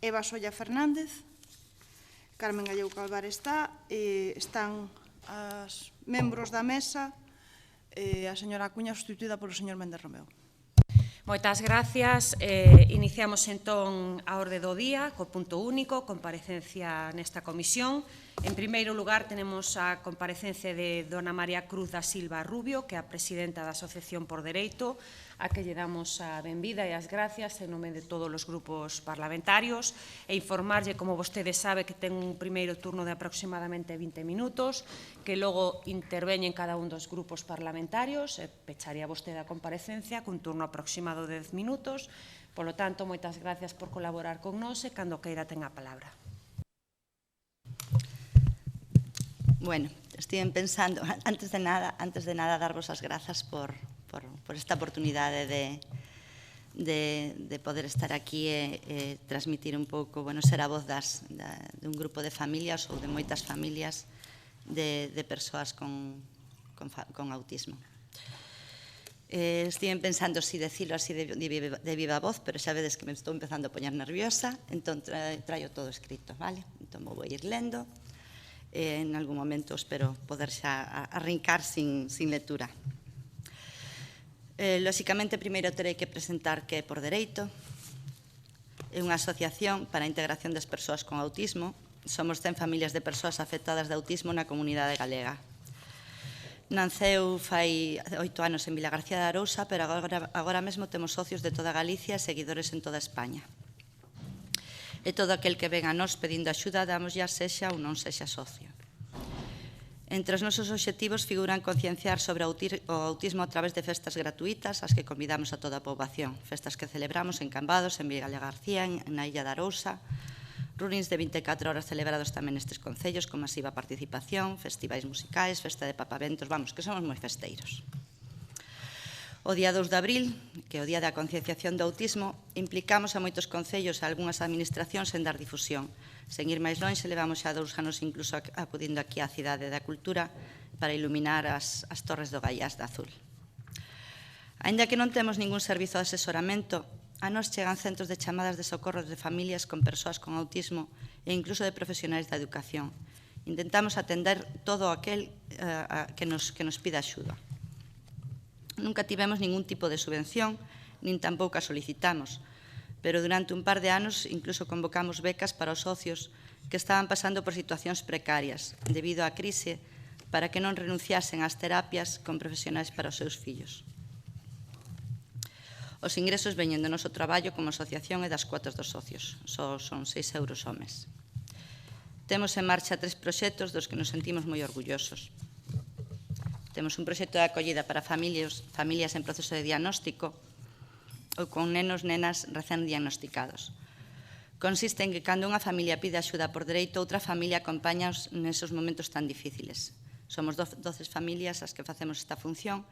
Eva Solla Fernández, Carmen Gallego Calvar está, están as membros da mesa, a señora Acuña sustituída polo señor Méndez Romeu. Moitas gracias. Iniciamos entón a orde do día co punto único, comparecencia nesta comisión. En primeiro lugar, tenemos a comparecencia de dona María Cruz da Silva Rubio, que é a presidenta da Asociación por Dereito, a que lle damos a benvida e as gracias en nome de todos os grupos parlamentarios e informarlle, como vostede sabe, que ten un primeiro turno de aproximadamente 20 minutos, que logo interveñen cada un dos grupos parlamentarios e pecharía vostede a comparecencia cun turno aproximado de 10 minutos. Por lo tanto, moitas gracias por colaborar con nós e cando queira ten a palabra. Bueno, estive pensando, antes de nada, darvos as grazas por esta oportunidade de poder estar aquí e transmitir un pouco, ser a voz dun grupo de familias ou de moitas familias de persoas con autismo. Estive pensando si decirlo así de viva voz, pero xa vedes que me estou empezando a poñer nerviosa, entón traio todo escrito, vale? Entón vou ir lendo. En algún momento espero poder xa arrincar sin lectura. Lóxicamente, primeiro terei que presentar que é Por Dereito. É unha asociación para a integración das persoas con autismo. Somos 100 familias de persoas afectadas de autismo na comunidade galega. Nanceu fai 8 anos en Vilagarcía de Arousa, pero agora mesmo temos socios de toda Galicia e seguidores en toda España. E todo aquel que ven a nós pedindo axuda, damoslle sexa ou non sexa socio. Entre os nosos obxectivos figuran concienciar sobre o autismo a través de festas gratuitas, as que convidamos a toda a poboación. Festas que celebramos en Cambados, en Vilagarcía, na Illa de Arousa, runings de 24 horas celebrados tamén nestes concellos, con masiva participación, festivais musicais, festa de papaventos, que somos moi festeiros. O día 2 de abril, que é o día da concienciación do autismo, implicamos a moitos concellos e a algunhas administracións en dar difusión. Sen ir máis longe, levamos xa 2 anos incluso acudindo aquí á Cidade da Cultura para iluminar as torres do Gaiás de azul. Aínda que non temos ningún servizo de asesoramento, a nos chegan centos de chamadas de socorro de familias con persoas con autismo e incluso de profesionais da educación. Intentamos atender todo aquel que nos pida axuda. Nunca tivemos ningún tipo de subvención, nin tampouco a solicitamos, pero durante un par de anos incluso convocamos becas para os socios que estaban pasando por situacións precarias debido á crise para que non renunciasen ás terapias con profesionais para os seus fillos. Os ingresos veñen do noso traballo como asociación e das cuotas dos socios, só son 6 euros ao mes. Temos en marcha 3 proxectos dos que nos sentimos moi orgullosos. Temos un proxecto de acollida para familias en proceso de diagnóstico ou con nenos, nenas recén diagnosticados. Consiste en que cando unha familia pide axuda por dereito, outra familia acompáñaos nesos momentos tan difíciles. Somos 12 familias as que facemos esta función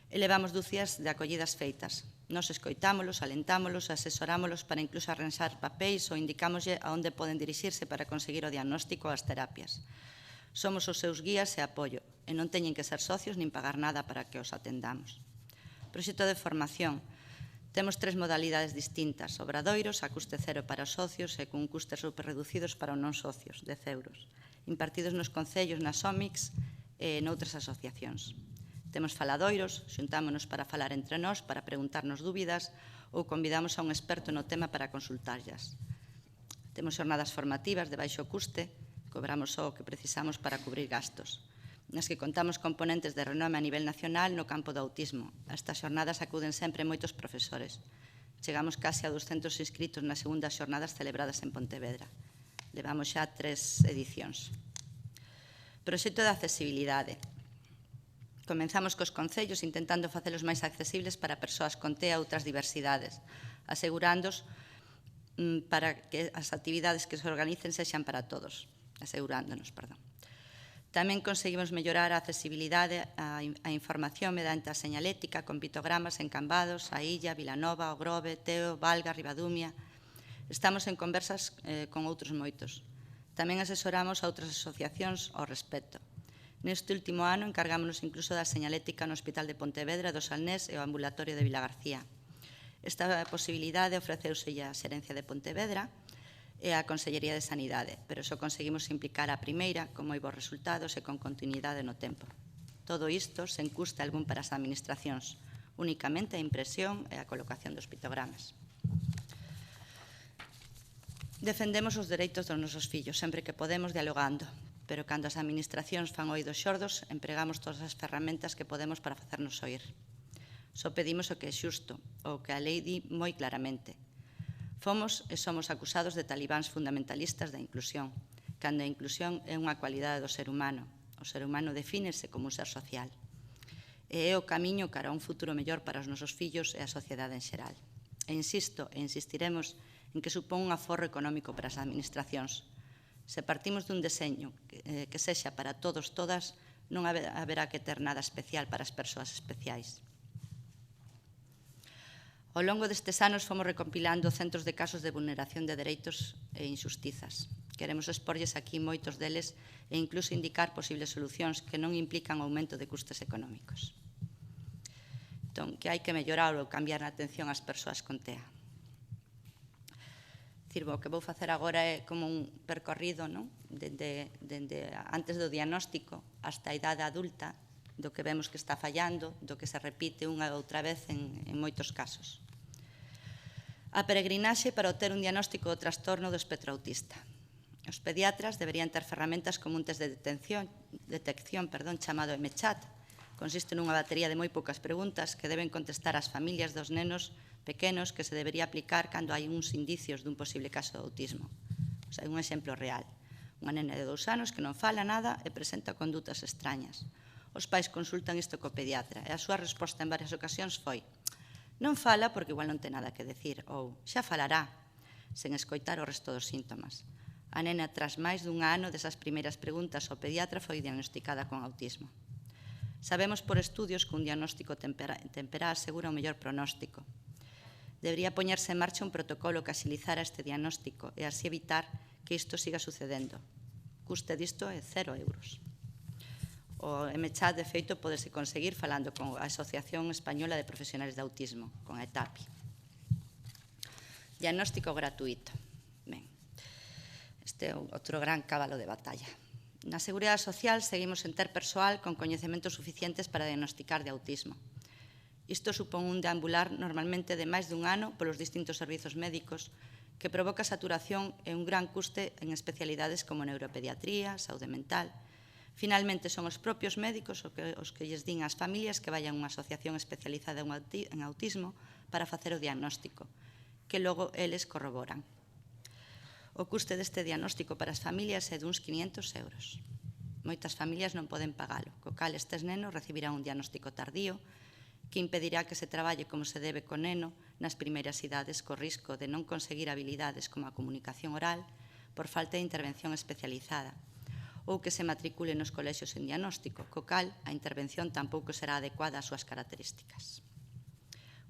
e levamos dúcias de acollidas feitas. Nos escoitámolos, alentámolos, asesorámolos para incluso arranxar papéis ou indicámoslle a onde poden dirixirse para conseguir o diagnóstico ou as terapias. Somos os seus guías e apoio, e non teñen que ser socios nin pagar nada para que os atendamos. Proxecto de formación. Temos 3 modalidades distintas, obradoiros a custe cero para os socios e con custes superreducidos para os non socios, 10 euros, impartidos nos concellos, nas OMICs e noutras asociacións. Temos faladoiros, xuntámonos para falar entre nós, para preguntarnos dúbidas ou convidamos a un experto no tema para consultarllas. Temos xornadas formativas de baixo custe, cobramos só o que precisamos para cubrir gastos, nas que contamos componentes de renome a nivel nacional no campo do autismo. A estas xornadas acuden sempre moitos profesores. Chegamos case a 200 inscritos nas segundas xornadas celebradas en Pontevedra. Levamos xa 3 edicións. Proxecto de accesibilidade. Comenzamos cos concellos intentando facelos máis accesibles para persoas con TEA e outras diversidades, asegurándoos para que as actividades que se organicen sexan para todos. Tamén conseguimos mellorar a accesibilidade á información mediante a señalética con pictogramas en Cambados, a Illa, Vilanova, o Grove, Teo, Valga, Ribadumia. Estamos en conversas con outros moitos. Tamén asesoramos a outras asociacións ao respecto. Neste último ano encargámonos incluso da señalética no Hospital de Pontevedra, do Salnés e o ambulatorio de Vilagarcía. Esta posibilidade ofreceuse a Xerencia de Pontevedra e a Consellería de Sanidade, pero só conseguimos implicar a primeira con moi bons resultados e con continuidade no tempo. Todo isto sen custe algún para as administracións, únicamente a impresión e a colocación dos pictogramas. Defendemos os dereitos dos nosos fillos, sempre que podemos dialogando, pero cando as administracións fan oídos xordos, empregamos todas as ferramentas que podemos para facernos oír. Só pedimos o que é xusto, o que a lei di moi claramente. Fomos e somos acusados de talibáns fundamentalistas da inclusión, cando a inclusión é unha cualidade do ser humano. O ser humano defínese como un ser social. E é o camiño cara a un futuro mellor para os nosos fillos e a sociedade en xeral. E insisto e insistiremos en que supón un aforro económico para as administracións. Se partimos dun deseño que sexa para todos, todas, non haberá que ter nada especial para as persoas especiais. Ao longo destes anos fomos recompilando centos de casos de vulneración de dereitos e injustizas. Queremos exporlles aquí moitos deles e incluso indicar posibles solucións que non implican aumento de custes económicos. Entón, que hai que mellorar ou cambiar a atención ás persoas con TEA. O que vou facer agora é como un percorrido, dende antes do diagnóstico hasta a idade adulta, do que vemos que está fallando, do que se repite unha e outra vez en moitos casos. A peregrinaxe para obter un diagnóstico do trastorno do espectro autista. Os pediatras deberían ter ferramentas como un test de detección chamado MChat. Consiste nunha batería de moi poucas preguntas que deben contestar as familias dos nenos pequenos que se debería aplicar cando hai uns indicios dun posible caso de autismo. Un exemplo real. Unha nena de 2 anos que non fala nada e presenta condutas extrañas. Os pais consultan isto co pediatra e a súa resposta en varias ocasións foi: non fala porque igual non ten nada que decir, ou xa falará, sen escoitar o resto dos síntomas. A nena, tras máis dun ano desas primeiras preguntas ao pediatra, foi diagnosticada con autismo. Sabemos por estudios que un diagnóstico temperá asegura un mellor pronóstico. Debería poñerse en marcha un protocolo que axilizara este diagnóstico e así evitar que isto siga sucedendo. O custe disto é 0 euros. O MChat, de feito, podese conseguir falando con a Asociación Española de Profesionales de Autismo, con a ETAPI. Diagnóstico gratuito. Ben, este é outro gran cabalo de batalla. Na Seguridade Social seguimos sen ter persoal con coñecementos suficientes para diagnosticar de autismo. Isto supón un deambular normalmente de máis dun ano polos distintos servizos médicos que provoca saturación e un gran custe en especialidades como neuropediatría, saúde mental. Finalmente, son os propios médicos os que lles din ás familias que vayan a unha asociación especializada en autismo para facer o diagnóstico, que logo eles corroboran. O custe deste diagnóstico para as familias é duns 500 euros. Moitas familias non poden pagalo, co cal estes nenos recibirán un diagnóstico tardío que impedirá que se traballe como se debe co neno nas primeiras idades co risco de non conseguir habilidades como a comunicación oral por falta de intervención especializada, ou que se matricule nos colexios en diagnóstico, co cal a intervención tampouco será adecuada ás súas características.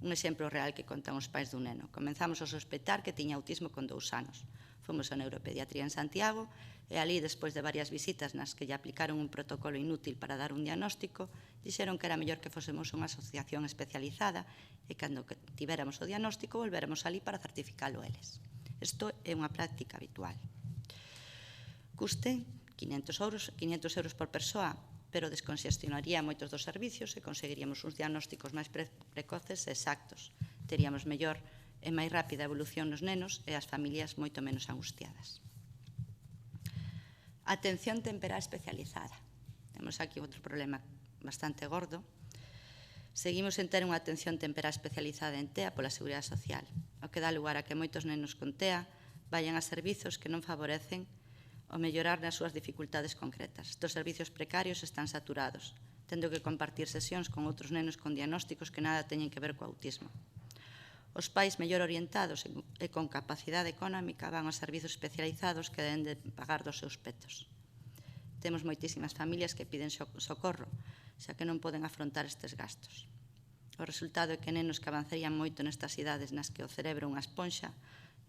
Un exemplo real que contan os pais dun neno. Comenzamos a sospeitar que tiña autismo con 2 anos. Fomos a neuropediatría en Santiago e ali, despois de varias visitas nas que lle aplicaron un protocolo inútil para dar un diagnóstico, dixeron que era mellor que fósemos unha asociación especializada e cando tivéramos o diagnóstico volvéramos ali para certificalo eles. Isto é unha práctica habitual. Custe 500 euros por persoa, pero desconxestionaría moitos dos servicios e conseguiríamos uns diagnósticos máis precoces e exactos. Teríamos mellor e máis rápida evolución nos nenos e as familias moito menos angustiadas. Atención temperá especializada. Temos aquí outro problema bastante gordo. Seguimos en ter unha atención temperá especializada en TEA pola Seguridade Social, o que dá lugar a que moitos nenos con TEA vayan a servizos que non favorecen o mellorar nas súas dificultades concretas. Estes servicios precarios están saturados, tendo que compartir sesións con outros nenos con diagnósticos que nada teñen que ver co autismo. Os pais mellor orientados e con capacidade económica van aos servizos especializados que deben de pagar dos seus petos. Temos moitísimas familias que piden socorro, xa que non poden afrontar estes gastos. O resultado é que nenos que avanzarían moito nestas idades nas que o cerebro é unha esponxa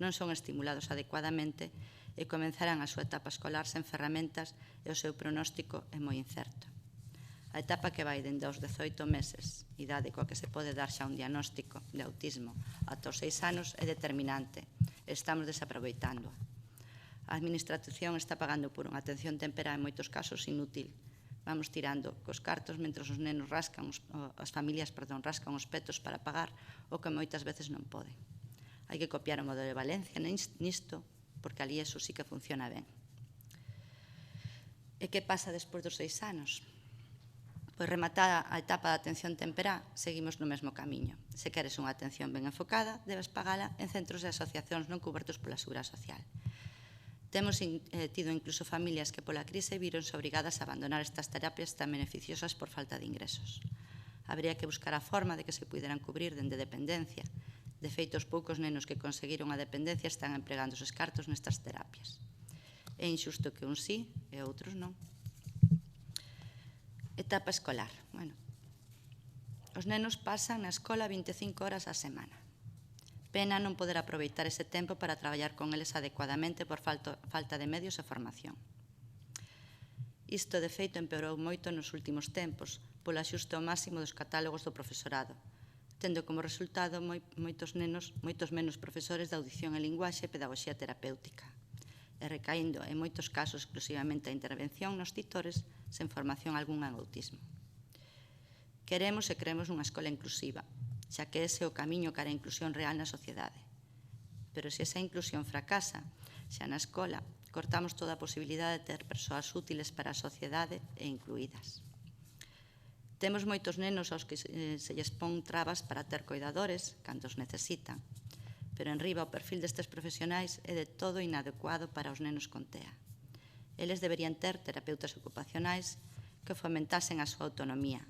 non son estimulados adecuadamente e comenzarán a súa etapa escolar sen ferramentas e o seu pronóstico é moi incerto. A etapa que vai dende aos 18 meses, idade coa que se pode dar xa un diagnóstico de autismo, ata os 6 anos é determinante e estamos desaproveitándoa. A administración está pagando por unha atención temperá en moitos casos inútil. Vamos tirando cos cartos mentre os nenos as familias rascan os petos para pagar o que moitas veces non poden. Hai que copiar o modelo de Valencia nisto, porque ali eso sí que funciona ben. E que pasa despois dos 6 anos? Pois rematada a etapa de atención temperá, seguimos no mesmo camiño. Se queres unha atención ben enfocada, debes pagala en centros e asociacións non cubertos pola Seguridade Social. Temos tido incluso familias que pola crise vironse obrigadas a abandonar estas terapias tan beneficiosas por falta de ingresos. Habría que buscar a forma de que se puderan cubrir dende dependencia. De feito, os poucos nenos que conseguiron a dependencia están empregando os cartos nestas terapias. É injusto que uns sí e outros non. Etapa escolar. Bueno, os nenos pasan na escola 25 horas a semana. Pena non poder aproveitar ese tempo para traballar con eles adecuadamente por falta de medios e formación. Isto, de feito, empeorou moito nos últimos tempos polo axuste ao máximo dos catálogos do profesorado, tendo como resultado moitos menos profesores de audición e linguaxe e pedagogía terapéutica, e recaindo en moitos casos exclusivamente a intervención nos titores sen formación algunha en autismo. Queremos e creemos nunha escola inclusiva, xa que ese é o camiño cara a inclusión real na sociedade. Pero se esa inclusión fracasa, xa na escola, cortamos toda a posibilidade de ter persoas útiles para a sociedade e incluídas. Temos moitos nenos aos que se lles pon trabas para ter coidadores cantos necesitan, pero enriba o perfil destes profesionais é de todo inadecuado para os nenos con TEA. Eles deberían ter terapeutas ocupacionais que fomentasen a súa autonomía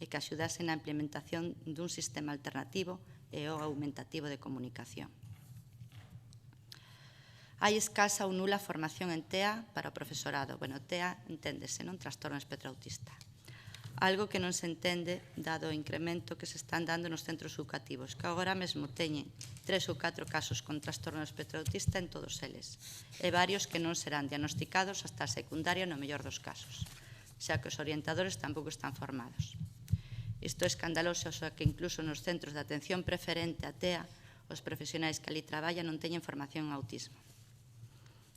e que axudasen na implementación dun sistema alternativo e ou aumentativo de comunicación. Hai escasa ou nula formación en TEA para o profesorado. Bueno, TEA enténdese, non? Trastorno espectro autista. Algo que non se entende dado o incremento que se están dando nos centros educativos, que agora mesmo teñen 3 ou 4 casos con trastorno espectro autista en todos eles, e varios que non serán diagnosticados hasta a secundaria no mellor dos casos, xa que os orientadores tampouco están formados. Isto é escandaloso, xa que incluso nos centros de atención preferente a TEA, os profesionais que ali traballan non teñen formación en autismo.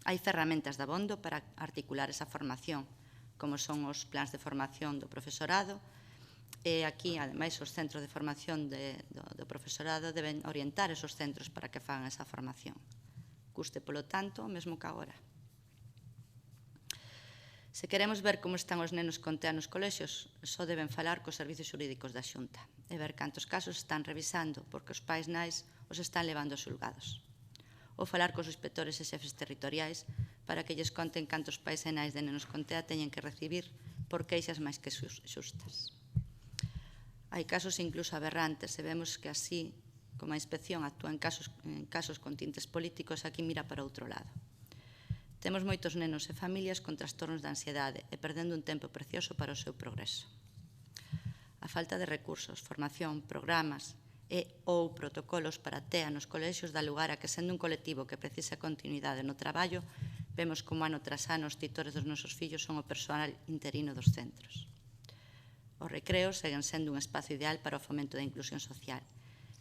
Hai ferramentas de abondo para articular esa formación, como son os plans de formación do profesorado, e aquí, ademais, os centros de formación do profesorado deben orientar esos centros para que fagan esa formación. Custe, polo tanto, o mesmo que agora. Se queremos ver como están os nenos con TEA nos colexios, só deben falar cos servizos xurídicos da Xunta e ver cantos casos están revisando porque os pais nais os están levando aos xulgados. Ou falar cos inspectores e xefes territoriais para que lles conten cantos pais e nais de nenos con TEA teñen que recibir por queixas máis que xustas. Hai casos incluso aberrantes e vemos que así, como a inspección actúa en casos con tintes políticos, aquí mira para outro lado. Temos moitos nenos e familias con trastornos de ansiedade e perdendo un tempo precioso para o seu progreso. A falta de recursos, formación, programas e ou protocolos para TEA nos colexios dá lugar a que, sendo un colectivo que precisa continuidade no traballo, vemos como ano tras ano os titores dos nosos fillos son o persoal interino dos centros. Os recreos seguen sendo un espazo ideal para o fomento da inclusión social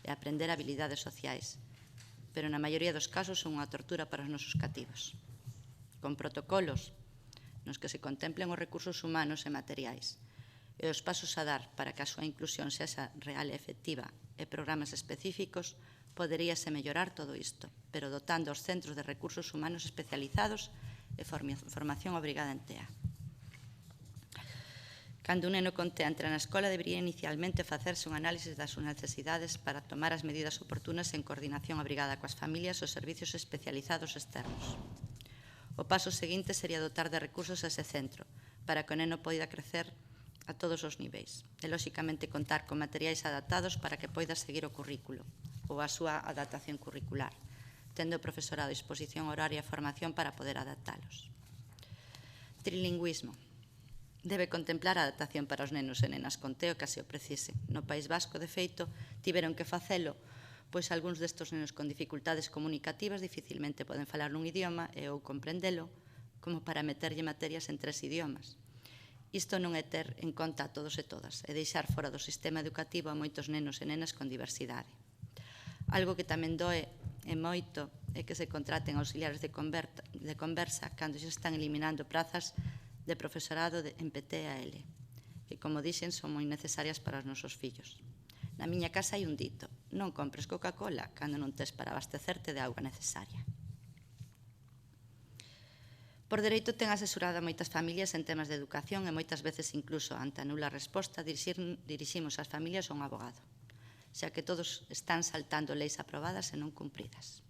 e aprender habilidades sociais, pero na maioría dos casos son unha tortura para os nosos cativos. Con protocolos nos que se contemplen os recursos humanos e materiais e os pasos a dar para que a súa inclusión sexa real e efectiva e programas específicos, poderíase mellorar todo isto, pero dotando os centros de recursos humanos especializados e formación obrigada en TEA. Cando un neno con TEA entra na escola, debería inicialmente facerse un análisis das súas necesidades para tomar as medidas oportunas en coordinación obrigada coas familias e os servizos especializados externos. O paso seguinte sería dotar de recursos a ese centro, para que o neno poida crecer a todos os niveis, e, lóxicamente, contar con materiais adaptados para que poida seguir o currículo ou a súa adaptación curricular, tendo o profesorado a disposición horaria e formación para poder adaptalos. Trilingüismo. Debe contemplar a adaptación para os nenos e nenas con TEA que así o precisen. No País Vasco, de feito, tiveron que facelo, pois algúns destes nenos con dificultades comunicativas dificilmente poden falar nun idioma e ou comprendelo, como para meterlle materias en 3 idiomas. Isto non é ter en conta a todos e todas, é deixar fora do sistema educativo a moitos nenos e nenas con diversidade. Algo que tamén doe e moito é que se contraten auxiliares de conversa cando se están eliminando prazas de profesorado en PT-AL, que, como dixen, son moi necesarias para os nosos fillos. Na miña casa hai un dito: non compres Coca-Cola cando non tes para abastecerte de auga necesaria. Por dereito, ten asesorado a moitas familias en temas de educación e moitas veces incluso ante a nula resposta diriximos as familias a un abogado, xa que todos están saltando leis aprobadas e non cumpridas.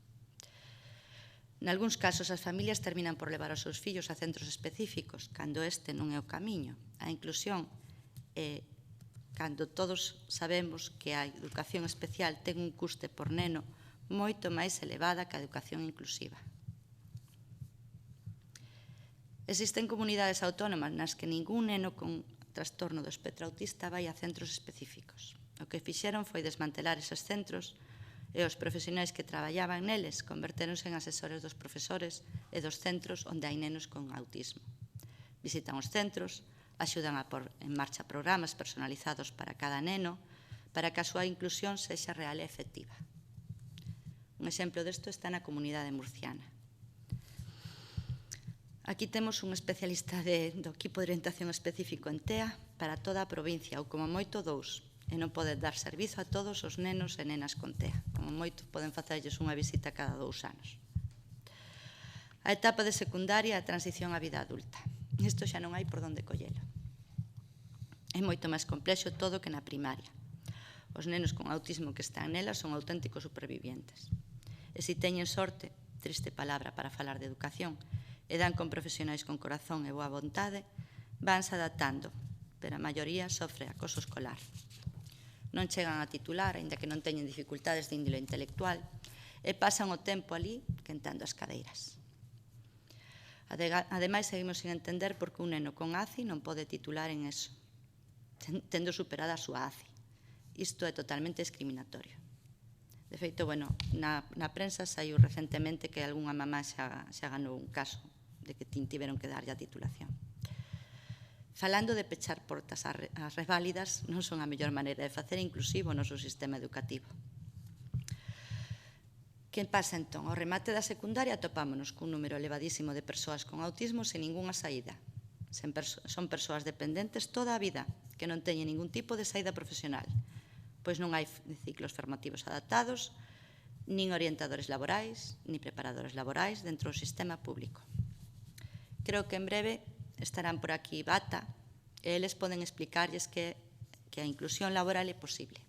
Nalgúns casos, as familias terminan por levar os seus fillos a centros específicos, cando este non é o camiño. A inclusión é cando todos sabemos que a educación especial ten un custe por neno moito máis elevada que a educación inclusiva. Existen comunidades autónomas nas que ningún neno con trastorno do espectro autista vai a centros específicos. O que fixeron foi desmantelar eses centros e os profesionais que traballaban neles convertéronse en asesores dos profesores e dos centros onde hai nenos con autismo. Visitan os centros, axudan a pôr en marcha programas personalizados para cada neno para que a súa inclusión sexa real e efectiva. Un exemplo desto está na comunidade murciana. Aquí temos un especialista do equipo de orientación específico en TEA para toda a provincia, ou como moito dous, e non pode dar servizo a todos os nenos e nenas con TEA. Como moito poden facerlles unha visita cada 2 anos. A etapa de secundaria é a transición á vida adulta. Isto xa non hai por onde collelo. É moito máis complexo todo que na primaria. Os nenos con autismo que están nela son auténticos supervivientes. E se teñen sorte, triste palabra para falar de educación, e dan con profesionais con corazón e boa vontade, vanse adaptando, pero a maioría sofre acoso escolar. Non chegan a titular, aínda que non teñen dificultades de índole intelectual, e pasan o tempo ali quentando as cadeiras. Ademais, seguimos sin entender por que un neno con ACI non pode titular en eso, tendo superada a súa ACI. Isto é totalmente discriminatorio. De feito, na prensa saiu recentemente que algunha mamá xa ganou un caso de que tiveron que darlle a titulación. Falando de pechar portas ás reválidas, non son a mellor maneira de facer inclusivo o noso sistema educativo. Que pasa entón? Ao remate da secundaria topámonos cun número elevadísimo de persoas con autismo sen ningunha saída. Son persoas dependentes toda a vida, que non teñen ningún tipo de saída profesional, pois non hai ciclos formativos adaptados, nin orientadores laborais, nin preparadores laborais dentro do sistema público. Creo que en breve estarán por aquí Bata e eles poden explicarlles que a inclusión laboral é posible.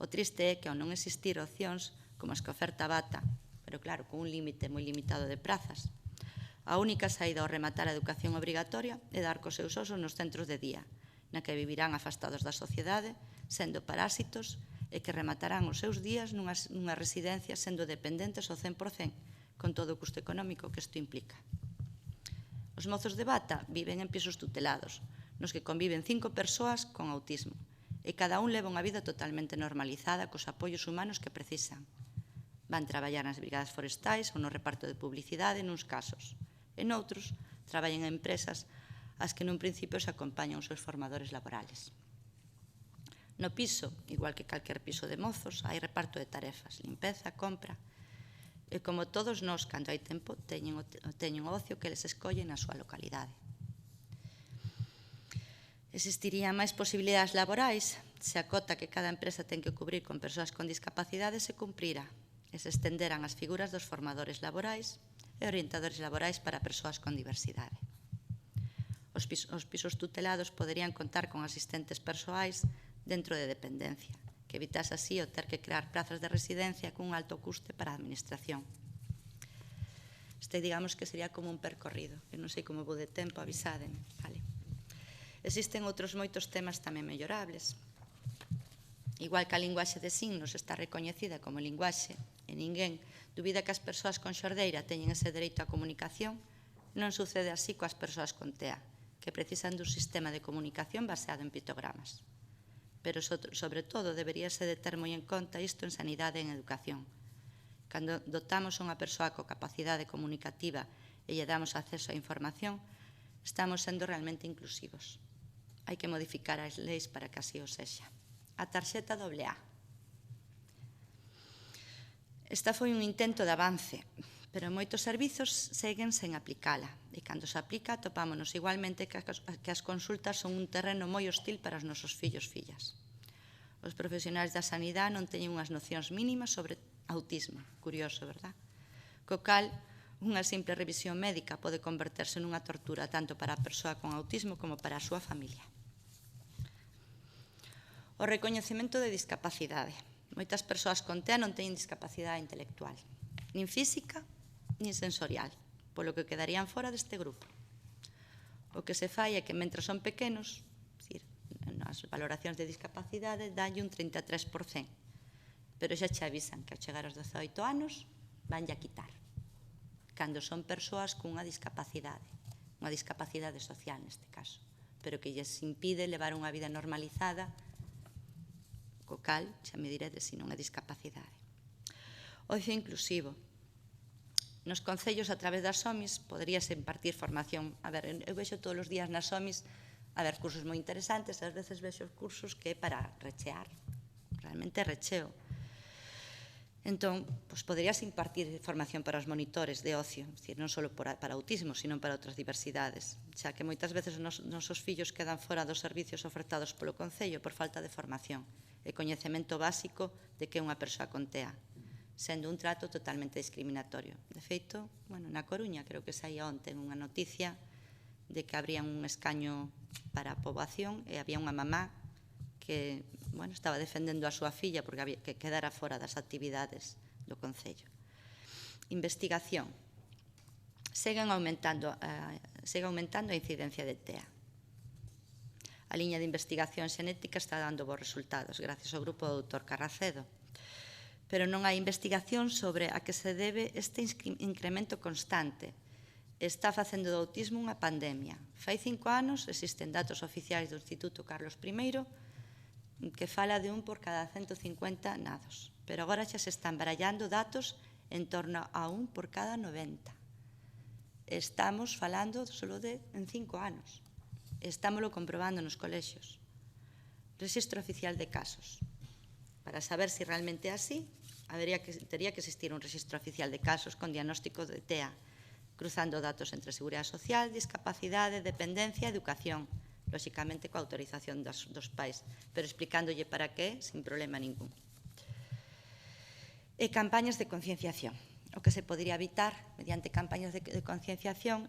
O triste é que ao non existir opcións como as que oferta Bata, pero claro, con un límite moi limitado de prazas, a única saída ao rematar a educación obrigatoria é dar cos seus osos nos centros de día, na que vivirán afastados da sociedade, sendo parásitos e que rematarán os seus días nunha residencia sendo dependentes ao 100%, con todo o custo económico que isto implica. Os mozos de Bata viven en pisos tutelados, nos que conviven 5 persoas con autismo, e cada un leva unha vida totalmente normalizada cos apoios humanos que precisan. Van traballar nas brigadas forestais ou no reparto de publicidade nuns casos, e noutros traballan en empresas ás que nun principio se acompañan os seus formadores laborales. No piso, igual que calquer piso de mozos, hai reparto de tarefas, limpeza, compra, e como todos nós, cando hai tempo, teñen o ocio que les escollen na súa localidade. Existirían máis posibilidades laborais se a cota que cada empresa ten que cubrir con persoas con discapacidade se cumprira e se estenderan as figuras dos formadores laborais e orientadores laborais para persoas con diversidade. Os pisos tutelados poderían contar con asistentes persoais dentro de dependencia, que evitase así o ter que crear plazas de residencia cun alto custe para a administración. Este, digamos, que sería como un percorrido. Eu non sei como vou de tempo, avisademe. Vale. Existen outros moitos temas tamén mellorables. Igual que a linguaxe de signos está recoñecida como linguaxe e ninguén dubida que as persoas con xordeira teñen ese dereito á comunicación, non sucede así coas persoas con TEA, que precisan dun sistema de comunicación baseado en pictogramas. Pero, sobre todo, deberíase de ter moi en conta isto en sanidade e en educación. Cando dotamos a unha persoa coa capacidade comunicativa e lle damos acceso á información, estamos sendo realmente inclusivos. Hai que modificar as leis para que así o sexa. A tarxeta AA. Esta foi un intento de avance, pero moitos servizos seguen sen aplicala, e cando se aplica topámonos igualmente que as consultas son un terreno moi hostil para os nosos fillos e fillas. Os profesionais da sanidade non teñen unhas nocións mínimas sobre autismo, curioso, verdad? Co cal, unha simple revisión médica pode converterse nunha tortura tanto para a persoa con autismo como para a súa familia. O recoñecemento de discapacidade. Moitas persoas con TEA non teñen discapacidade intelectual, nin física, nin sensorial, polo que quedarían fora deste grupo. O que se fai é que, mentre son pequenos, nas valoracións de discapacidade, danlle un 33%, pero xa che avisan que ao chegar aos 18 anos vanlle a quitar, cando son persoas cunha discapacidade social neste caso, pero que lles impide levar unha vida normalizada, co cal xa me diredes se non é discapacidade. Ocio inclusivo. Nos concellos, a través das SOMIs, poderíase impartir formación. A ver, eu vexo todos os días nas SOMIs cursos moi interesantes, ás veces vexo cursos que é para rechear, realmente recheo. Entón, poderíase impartir formación para os monitores de ocio, non só para autismo, sino para outras diversidades, xa que moitas veces os nosos fillos quedan fora dos servicios ofertados polo Concello por falta de formación e coñecemento básico de que é unha persoa con TEA, sendo un trato totalmente discriminatorio. De feito, na Coruña, creo que saía onte unha noticia de que abrían un escaño para a poboación e había unha mamá que estaba defendendo a súa filla porque había que quedara fora das actividades do Concello. Investigación. Segue aumentando a incidencia de TEA. A liña de investigación xenética está dando bons resultados, gracias ao grupo do Dr. Carracedo. Pero non hai investigación sobre a que se debe este incremento constante. Está facendo do autismo unha pandemia. Fai 5 anos existen datos oficiais do Instituto Carlos I que fala de 1 por cada 150 nados, pero agora xa se están barallando datos en torno a 1 por cada 90. Estamos falando só de en 5 anos. Estámoslo comprobando nos colexios. Rexistro oficial de casos. Para saber se realmente é así, tería que existir un rexistro oficial de casos con diagnóstico de TEA, cruzando datos entre seguridade social, discapacidade, dependencia e educación, lóxicamente coa autorización dos pais, pero explicándolle para qué, sin problema ningún. E campañas de concienciación. O que se podría evitar mediante campañas de concienciación,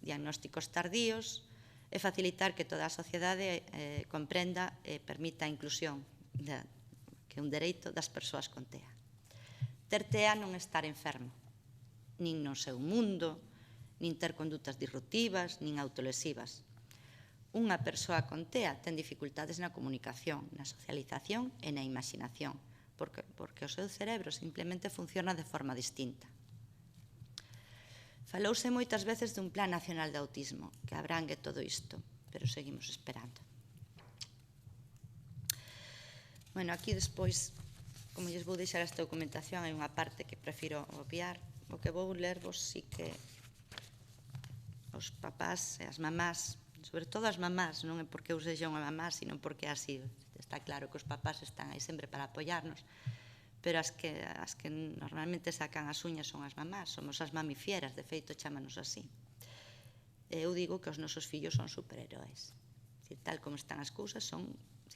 diagnósticos tardíos, e facilitar que toda a sociedade comprenda e permita a inclusión, que é un dereito das persoas con TEA. Ter TEA non é estar enfermo, nin no seu mundo, nin ter condutas disruptivas, nin autolesivas. Unha persoa con TEA ten dificultades na comunicación, na socialización e na imaginación, porque o seu cerebro simplemente funciona de forma distinta. Falouse moitas veces dun Plan Nacional de Autismo que abrangue todo isto, pero seguimos esperando. Aquí despois, como lles vou deixar esta documentación, hai unha parte que prefiro obviar. O que vou lervos sí que os papás e as mamás, sobre todo as mamás, non é porque eu sexa unha mamá, sino porque así está claro que os papás están aí sempre para apoiarnos, pero as que normalmente sacan as uñas son as mamás, somos as mamifieras, de feito chámanos así. Eu digo que os nosos fillos son superheróis, tal como están as cousas,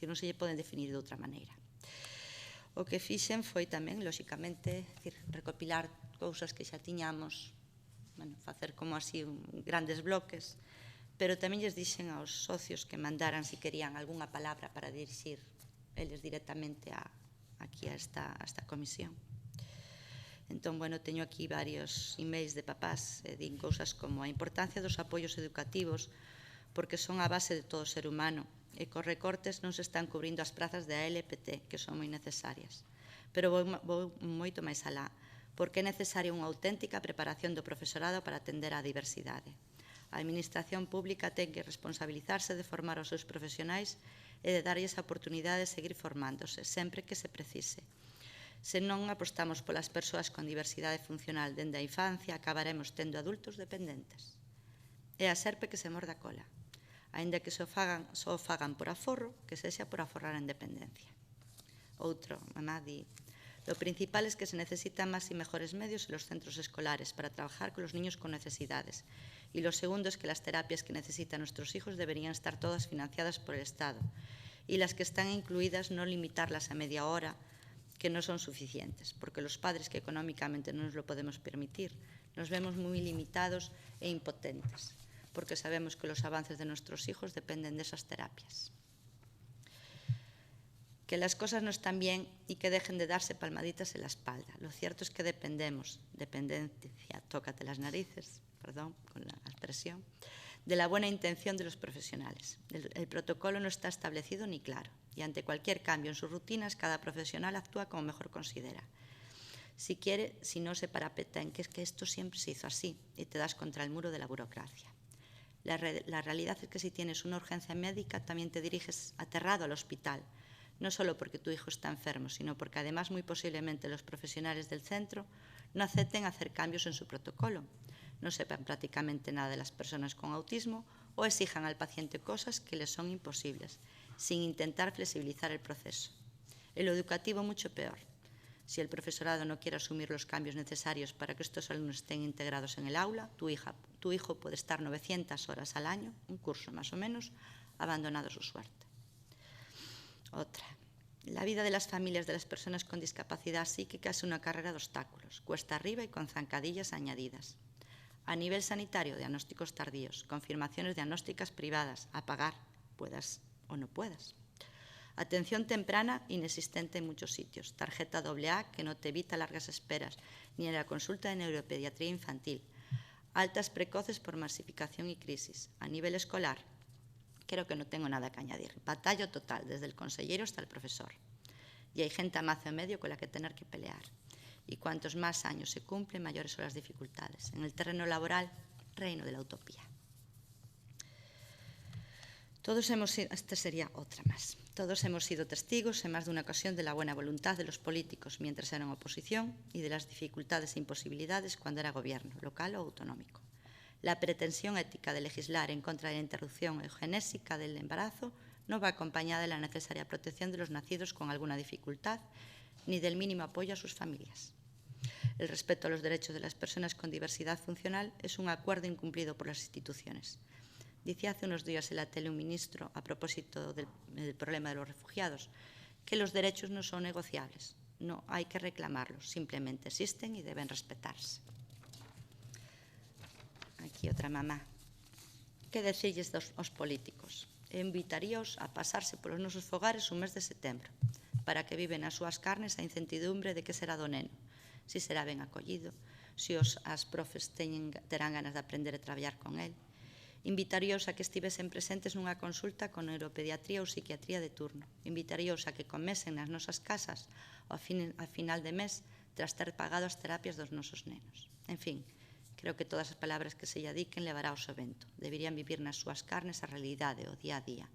non se lle poden definir de outra maneira. O que fixen foi tamén, lóxicamente, recopilar cousas que xa tiñamos, facer como así grandes bloques, pero tamén lles dixen aos socios que mandaran se querían algunha palabra para dirixir eles directamente aquí a esta comisión. Entón, teño aquí varios emails de papás e din cousas como a importancia dos apoios educativos porque son a base de todo ser humano e cos recortes non se están cubrindo as prazas de ALPT, que son moi necesarias. Pero vou moito máis alá, porque é necesaria unha auténtica preparación do profesorado para atender á diversidade. A administración pública ten que responsabilizarse de formar os seus profesionais e de darlles a oportunidade de seguir formándose, sempre que se precise. Se non apostamos polas persoas con diversidade funcional dende a infancia, acabaremos tendo adultos dependentes. É a serpe que se morde a cola. Aínda que só fagan por aforro, que sexa por aforrar a independencia. Outro, mamá di, Lo principal es que se necesitan más y mejores medios en los centros escolares para trabajar con los niños con necesidades. Y lo segundo es que las terapias que necesitan nuestros hijos deberían estar todas financiadas por el Estado. Y las que están incluidas no limitarlas a media hora, que no son suficientes, porque los padres que económicamente no nos lo podemos permitir, nos vemos muy limitados e impotentes, porque sabemos que los avances de nuestros hijos dependen de esas terapias. Que las cosas no están bien y que dejen de darse palmaditas en la espalda. Lo cierto es que dependencia, tócate las narices, perdón con la expresión, de la buena intención de los profesionales. El protocolo no está establecido ni claro, y ante cualquier cambio en sus rutinas, cada profesional actúa como mejor considera. Si quiere, si no se parapeta en que es que esto siempre se hizo así, y te das contra el muro de la burocracia. La realidad es que si tienes una urgencia médica, también te diriges aterrado al hospital, no solo porque tu hijo está enfermo, sino porque además muy posiblemente los profesionales del centro no acepten hacer cambios en su protocolo, no sepan prácticamente nada de las personas con autismo o exijan al paciente cosas que les son imposibles, sin intentar flexibilizar el proceso. En lo educativo mucho peor. Si el profesorado no quiere asumir los cambios necesarios para que estos alumnos estén integrados en el aula, tu hijo puede estar 900 horas al año, un curso más o menos, abandonado a su suerte. Otra. La vida de las familias de las personas con discapacidad psíquica es una carrera de obstáculos, cuesta arriba y con zancadillas añadidas. A nivel sanitario, diagnósticos tardíos, confirmaciones diagnósticas privadas, a pagar, puedas o no puedas. Atención temprana inexistente en muchos sitios, tarjeta AA que no te evita largas esperas, ni en la consulta de neuropediatría infantil. Altas precoces por masificación y crisis. A nivel escolar, creo que no tengo nada que añadir. Batalla total, desde el consellero hasta el profesor. Y hay gente a mazo en medio con la que tener que pelear. Y cuantos más años se cumplen, mayores son las dificultades. En el terreno laboral, reino de la utopía. Esta sería otra más. Todos hemos sido testigos en más de una ocasión de la buena voluntad de los políticos mientras eran oposición y de las dificultades e imposibilidades cuando era gobierno, local o autonómico. La pretensión ética de legislar en contra de la interrupción eugenésica del embarazo no va acompañada de la necesaria protección de los nacidos con alguna dificultad ni del mínimo apoyo a sus familias. El respeto a los derechos de las personas con diversidad funcional es un acuerdo incumplido por las instituciones. Decía hace unos días en la tele un ministro, a propósito del problema de los refugiados, que los derechos no son negociables. No hay que reclamarlos, simplemente existen y deben respetarse. Aquí otra mamá. Que decirlles aos políticos? Invitaríos a pasarse polos nosos fogares un mes de setembro, para que viven as súas carnes a incertidumbre de que será do neno, si será ben acollido, si as profes terán ganas de aprender a traballar con el. Invitaríos a que estivesen presentes nunha consulta con neuropediatría ou psiquiatría de turno. Invitaríos a que comesen nas nosas casas ao final de mes tras ter pagado as terapias dos nosos nenos. En fin, creo que todas as palabras que se lle adiquen levará ao seu vento. Deberían vivir nas súas carnes a realidade, o día a día.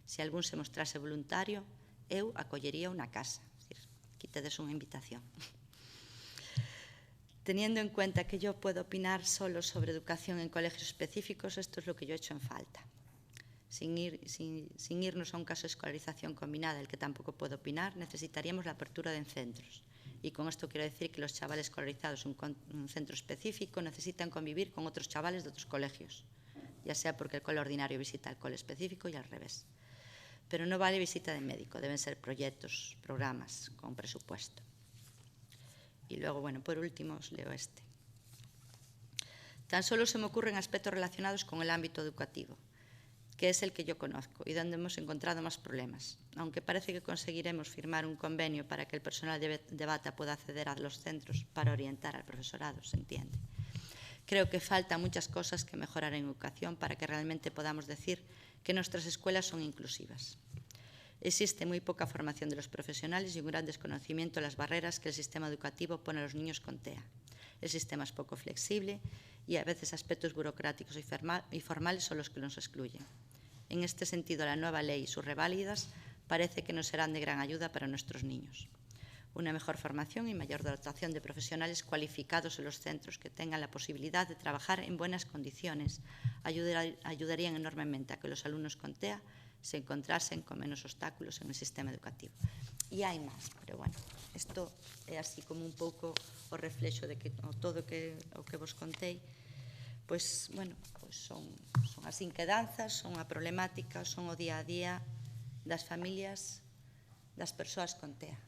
Se algún se mostrase voluntario, eu acollería unha casa. Quitedes unha invitación. Teniendo en cuenta que yo puedo opinar solo sobre educación en colegios específicos, esto es lo que yo he hecho en falta. Sin irnos a un caso de escolarización combinada, el que tampoco puedo opinar, necesitaríamos la apertura de centros. Y con esto quiero decir que los chavales escolarizados en un centro específico necesitan convivir con otros chavales de otros colegios, ya sea porque el cole ordinario visita el cole específico y al revés. Pero no vale visita de médico, deben ser proyectos, programas con presupuesto. Y luego, bueno, por último os leo este. Tan solo se me ocurren aspectos relacionados con el ámbito educativo, que es el que yo conozco y donde hemos encontrado más problemas. Aunque parece que conseguiremos firmar un convenio para que el personal de bata pueda acceder a los centros para orientar al profesorado, se entiende. Creo que faltan muchas cosas que mejorar en educación para que realmente podamos decir que nuestras escuelas son inclusivas. Existe muy poca formación de los profesionales y un gran desconocimiento de las barreras que el sistema educativo pone a los niños con TEA. El sistema es poco flexible y a veces aspectos burocráticos y formales son los que nos excluyen. En este sentido, la nueva ley y sus reválidas parece que nos serán de gran ayuda para nuestros niños. Una mejor formación y mayor dotación de profesionales cualificados en los centros que tengan la posibilidad de trabajar en buenas condiciones ayudarían enormemente a que los alumnos con TEA se encontrasen con menos obstáculos en el sistema educativo. E hai máis, pero bueno, isto é así como un pouco o reflexo de que todo o que vos contei, pois, bueno, pois son as inquedanzas, son a problemática, son o día a día das familias, das persoas con TEA.